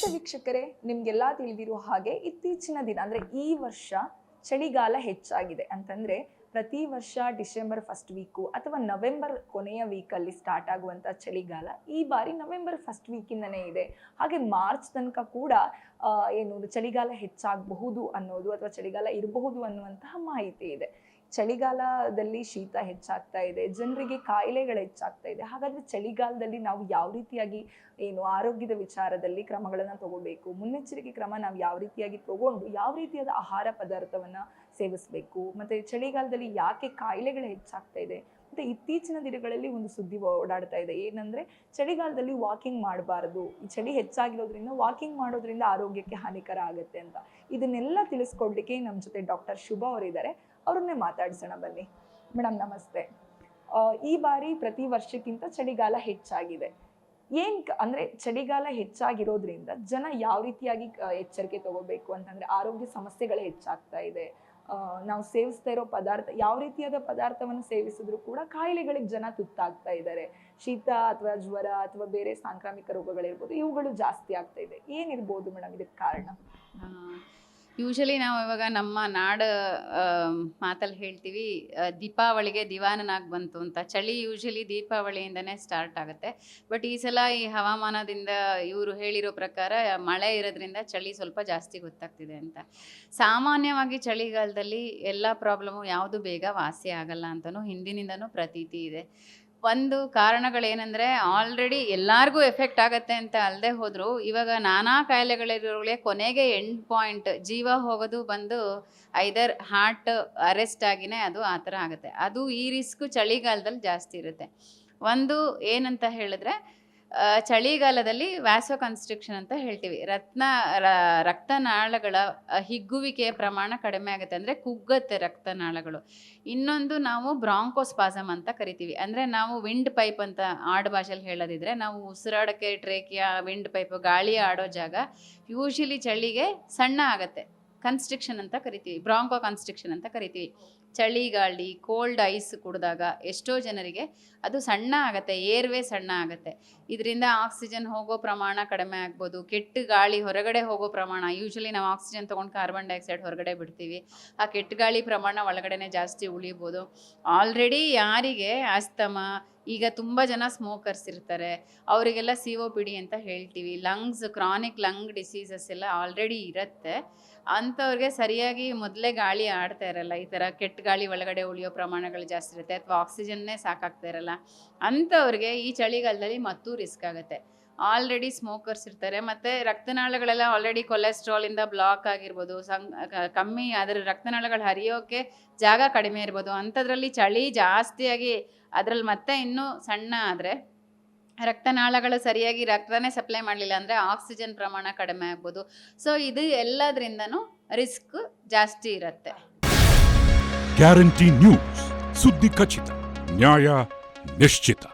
ನಮಸ್ತೆ ವೀಕ್ಷಕರೇ, ನಿಮ್ಗೆಲ್ಲ ತಿಳಿದಿರುವ ಹಾಗೆ ಇತ್ತೀಚಿನ ದಿನ ಅಂದ್ರೆ ಈ ವರ್ಷ ಚಳಿಗಾಲ ಹೆಚ್ಚಾಗಿದೆ. ಅಂತಂದ್ರೆ ಪ್ರತಿ ವರ್ಷ ಡಿಸೆಂಬರ್ ಫಸ್ಟ್ ವೀಕು ಅಥವಾ ನವೆಂಬರ್ ಕೊನೆಯ ವೀಕಲ್ಲಿ ಸ್ಟಾರ್ಟ್ ಆಗುವಂಥ ಚಳಿಗಾಲ ಈ ಬಾರಿ ನವೆಂಬರ್ ಫಸ್ಟ್ ವೀಕಿಂದನೇ ಇದೆ. ಹಾಗೆ ಮಾರ್ಚ್ ತನಕ ಕೂಡ ಚಳಿಗಾಲ ಹೆಚ್ಚಾಗಬಹುದು ಅನ್ನೋದು ಅಥವಾ ಚಳಿಗಾಲ ಇರಬಹುದು ಅನ್ನುವಂತಹ ಮಾಹಿತಿ ಇದೆ. ಚಳಿಗಾಲದಲ್ಲಿ ಶೀತ ಹೆಚ್ಚಾಗ್ತಾ ಇದೆ, ಜನರಿಗೆ ಕಾಯಿಲೆಗಳು ಹೆಚ್ಚಾಗ್ತಾ ಇದೆ. ಹಾಗಾದ್ರೆ ಚಳಿಗಾಲದಲ್ಲಿ ನಾವು ಯಾವ ರೀತಿಯಾಗಿ ಆರೋಗ್ಯದ ವಿಚಾರದಲ್ಲಿ ಕ್ರಮಗಳನ್ನು ತಗೋಬೇಕು, ಮುನ್ನೆಚ್ಚರಿಕೆ ಕ್ರಮ ನಾವು ಯಾವ ರೀತಿಯಾಗಿ ತಗೊಂಡು ಯಾವ ರೀತಿಯಾದ ಆಹಾರ ಪದಾರ್ಥವನ್ನ ಸೇವಿಸಬೇಕು, ಮತ್ತೆ ಚಳಿಗಾಲದಲ್ಲಿ ಯಾಕೆ ಕಾಯಿಲೆಗಳು ಹೆಚ್ಚಾಗ್ತಾ ಇದೆ. ಮತ್ತೆ ಇತ್ತೀಚಿನ ದಿನಗಳಲ್ಲಿ ಒಂದು ಸುದ್ದಿ ಓಡಾಡ್ತಾ ಇದೆ, ಏನಂದ್ರೆ ಚಳಿಗಾಲದಲ್ಲಿ ವಾಕಿಂಗ್ ಮಾಡಬಾರದು, ಈ ಚಳಿ ಹೆಚ್ಚಾಗಿರೋದ್ರಿಂದ ವಾಕಿಂಗ್ ಮಾಡೋದ್ರಿಂದ ಆರೋಗ್ಯಕ್ಕೆ ಹಾನಿಕರ ಆಗುತ್ತೆ ಅಂತ. ಇದನ್ನೆಲ್ಲ ತಿಳಿಸ್ಕೊಡ್ಲಿಕ್ಕೆ ನಮ್ಮ ಜೊತೆ ಡಾಕ್ಟರ್ ಶುಭ ಅವರಿದ್ದಾರೆ. ಅವ್ರನ್ನೇ ಮಾತಾಡ್ಸೋಣ ಬನ್ನಿ. ಮೇಡಮ್ ನಮಸ್ತೆ. ಈ ಬಾರಿ ಪ್ರತಿ ವರ್ಷಕ್ಕಿಂತ ಚಳಿಗಾಲ ಹೆಚ್ಚಾಗಿದೆ. ಅಂದ್ರೆ ಚಳಿಗಾಲ ಹೆಚ್ಚಾಗಿರೋದ್ರಿಂದ ಜನ ಯಾವ ರೀತಿಯಾಗಿ ಎಚ್ಚರಿಕೆ ತಗೋಬೇಕು ಅಂತಂದ್ರೆ, ಆರೋಗ್ಯ ಸಮಸ್ಯೆಗಳು ಹೆಚ್ಚಾಗ್ತಾ ಇದೆ. ನಾವು ಸೇವಿಸ್ತಾ ಇರೋ ಪದಾರ್ಥ, ಯಾವ ರೀತಿಯಾದ ಪದಾರ್ಥವನ್ನು ಸೇವಿಸಿದ್ರು ಕೂಡ ಕಾಯಿಲೆಗಳಿಗೆ ಜನ ತುತ್ತಾಗ್ತಾ ಇದ್ದಾರೆ. ಶೀತ ಅಥವಾ ಜ್ವರ ಅಥವಾ ಬೇರೆ ಸಾಂಕ್ರಾಮಿಕ ರೋಗಗಳಿರ್ಬೋದು, ಇವುಗಳು ಜಾಸ್ತಿ ಆಗ್ತಾ ಇದೆ. ಏನಿರ್ಬೋದು ಮೇಡಮ್ ಇದಕ್ಕೆ ಕಾರಣ? ಯೂಶಲಿ ನಾವು ಇವಾಗ ನಮ್ಮ ಮಾತಲ್ಲಿ ಹೇಳ್ತೀವಿ, ದೀಪಾವಳಿಗೆ ದಿವಾನನಾಗಿ ಬಂತು ಅಂತ. ಚಳಿ ಯೂಶಲಿ ದೀಪಾವಳಿಯಿಂದನೇ ಸ್ಟಾರ್ಟ್ ಆಗುತ್ತೆ. ಬಟ್ ಈ ಸಲ ಈ ಹವಾಮಾನದಿಂದ ಇವರು ಹೇಳಿರೋ ಪ್ರಕಾರ ಮಳೆ ಇರೋದ್ರಿಂದ ಚಳಿ ಸ್ವಲ್ಪ ಜಾಸ್ತಿ ಗೊತ್ತಾಗ್ತಿದೆ ಅಂತ. ಸಾಮಾನ್ಯವಾಗಿ ಚಳಿಗಾಲದಲ್ಲಿ ಎಲ್ಲ ಪ್ರಾಬ್ಲಮ್ಮು ಯಾವುದು ಬೇಗ ವಾಸಿ ಆಗಲ್ಲ ಅಂತಲೂ ಹಿಂದಿನಿಂದನೂ ಪ್ರತೀತಿ ಇದೆ. ಒಂದು ಕಾರಣಗಳೇನೆಂದರೆ, ಆಲ್ರೆಡಿ ಎಲ್ಲರಿಗೂ ಎಫೆಕ್ಟ್ ಆಗುತ್ತೆ ಅಂತ ಅಲ್ಲದೆ ಹೋದರೂ ಇವಾಗ ನಾನಾ ಕಾಯಿಲೆಗಳಿರೋಗಳಿಗೆ ಕೊನೆಗೆ ಎಂಡ್ ಪಾಯಿಂಟ್ ಜೀವ ಹೋಗೋದು ಬಂದು ಐದರ್ ಹಾರ್ಟ್ ಅರೆಸ್ಟ್ ಆಗಿನೇ ಅದು ಆ ಥರ ಆಗುತ್ತೆ. ಅದು ಈ ರಿಸ್ಕು ಚಳಿಗಾಲದಲ್ಲಿ ಜಾಸ್ತಿ ಇರುತ್ತೆ. ಒಂದು ಏನಂತ ಹೇಳಿದ್ರೆ, ಚಳಿಗಾಲದಲ್ಲಿ ವ್ಯಾಸೋ ಕನ್ಸ್ಟ್ರಿಕ್ಷನ್ ಅಂತ ಹೇಳ್ತೀವಿ. ರಕ್ತನಾಳಗಳ ಹಿಗ್ಗುವಿಕೆಯ ಪ್ರಮಾಣ ಕಡಿಮೆ ಆಗುತ್ತೆ, ಅಂದರೆ ಕುಗ್ಗತ್ತೆ ರಕ್ತನಾಳಗಳು. ಇನ್ನೊಂದು ನಾವು ಬ್ರಾಂಕೋಸ್ಪಾಸಮ್ ಅಂತ ಕರಿತೀವಿ. ಅಂದರೆ ನಾವು ವಿಂಡ್ ಪೈಪ್ ಅಂತ ಆಡು ಭಾಷೆಯಲ್ಲಿ ಹೇಳೋದಿದ್ರೆ, ನಾವು ಉಸಿರಾಡೋಕ್ಕೆ ಟ್ರೇಕಿಯ ವಿಂಡ್ ಪೈಪ್ ಗಾಳಿ ಆಡೋ ಜಾಗ ಯೂಶಲಿ ಚಳಿಗೆ ಸಣ್ಣ ಆಗುತ್ತೆ. ಕನ್ಸ್ಟ್ರಿಕ್ಷನ್ ಅಂತ ಕರಿತೀವಿ, ಬ್ರಾಂಕೋ ಕನ್ಸ್ಟ್ರಿಕ್ಷನ್ ಅಂತ ಕರಿತೀವಿ. ಚಳಿಗಾಳಿ ಕೋಲ್ಡ್ ಐಸ್ ಕುಡಿದಾಗ ಎಷ್ಟೋ ಜನರಿಗೆ ಅದು ಸಣ್ಣ ಆಗುತ್ತೆ, ಏರ್ವೇ ಸಣ್ಣ ಆಗುತ್ತೆ. ಇದರಿಂದ ಆಕ್ಸಿಜನ್ ಹೋಗೋ ಪ್ರಮಾಣ ಕಡಿಮೆ ಆಗ್ಬೋದು. ಕೆಟ್ಟ ಗಾಳಿ ಹೊರಗಡೆ ಹೋಗೋ ಪ್ರಮಾಣ, ಯೂಶಲಿ ನಾವು ಆಕ್ಸಿಜನ್ ತೊಗೊಂಡು ಕಾರ್ಬನ್ ಡೈಆಕ್ಸೈಡ್ ಹೊರಗಡೆ ಬಿಡ್ತೀವಿ, ಆ ಕೆಟ್ಟ ಗಾಳಿ ಪ್ರಮಾಣ ಒಳಗಡೆ ಜಾಸ್ತಿ ಉಳಿಬೋದು. ಆಲ್ರೆಡಿ ಯಾರಿಗೆ ಅಸ್ತಮ, ಈಗ ತುಂಬ ಜನ ಸ್ಮೋಕರ್ಸ್ ಇರ್ತಾರೆ, ಅವರಿಗೆಲ್ಲ COPD ಅಂತ ಹೇಳ್ತೀವಿ, ಲಂಗ್ಸ್ ಕ್ರಾನಿಕ್ ಲಂಗ್ ಡಿಸೀಸಸ್ ಎಲ್ಲ ಆಲ್ರೆಡಿ ಇರುತ್ತೆ. ಅಂಥವ್ರಿಗೆ ಸರಿಯಾಗಿ ಮೊದಲೇ ಗಾಳಿ ಆಡ್ತಾ ಇರಲ್ಲ, ಈ ಥರ ಕೆಟ್ಟ ಗಾಳಿ ಒಳಗಡೆ ಉಳಿಯೋ ಪ್ರಮಾಣಗಳು ಜಾಸ್ತಿ ಇರುತ್ತೆ, ಅಥವಾ ಆಕ್ಸಿಜನ್ನೇ ಸಾಕಾಗ್ತಾ ಇರಲ್ಲ. ಅಂಥವ್ರಿಗೆ ಈ ಚಳಿಗಾಲದಲ್ಲಿ ಮತ್ತೂ ರಿಸ್ಕ್ ಆಗುತ್ತೆ. ಆಲ್ರೆಡಿ ಸ್ಮೋಕರ್ಸ್ ಇರ್ತಾರೆ, ಮತ್ತು ರಕ್ತನಾಳಗಳೆಲ್ಲ ಆಲ್ರೆಡಿ ಕೊಲೆಸ್ಟ್ರಾಲಿಂದ ಬ್ಲಾಕ್ ಆಗಿರ್ಬೋದು, ಕಮ್ಮಿ ಅದರ ರಕ್ತನಾಳಗಳು ಹರಿಯೋಕ್ಕೆ ಜಾಗ ಕಡಿಮೆ ಇರ್ಬೋದು. ಅಂಥದ್ರಲ್ಲಿ ಚಳಿ ಜಾಸ್ತಿಯಾಗಿ ಅದರಲ್ಲಿ ಮತ್ತೆ ಇನ್ನೂ ಸಣ್ಣ ಆದರೆ, ರಕ್ತನಾಳಗಳು ಸರಿಯಾಗಿ ರಕ್ತನೇ ಸಪ್ಲೈ ಮಾಡಲಿಲ್ಲ ಅಂದರೆ ಆಕ್ಸಿಜನ್ ಪ್ರಮಾಣ ಕಡಿಮೆ ಆಗ್ಬೋದು. ಸೊ ಇದು ಎಲ್ಲದರಿಂದನೂ ರಿಸ್ಕ್ ಜಾಸ್ತಿ ಇರುತ್ತೆ. ಗ್ಯಾರಂಟಿ ನ್ಯೂಸ್, ಸುದ್ದಿ ಖಚಿತ, ನ್ಯಾಯ ನಿಶ್ಚಿತ.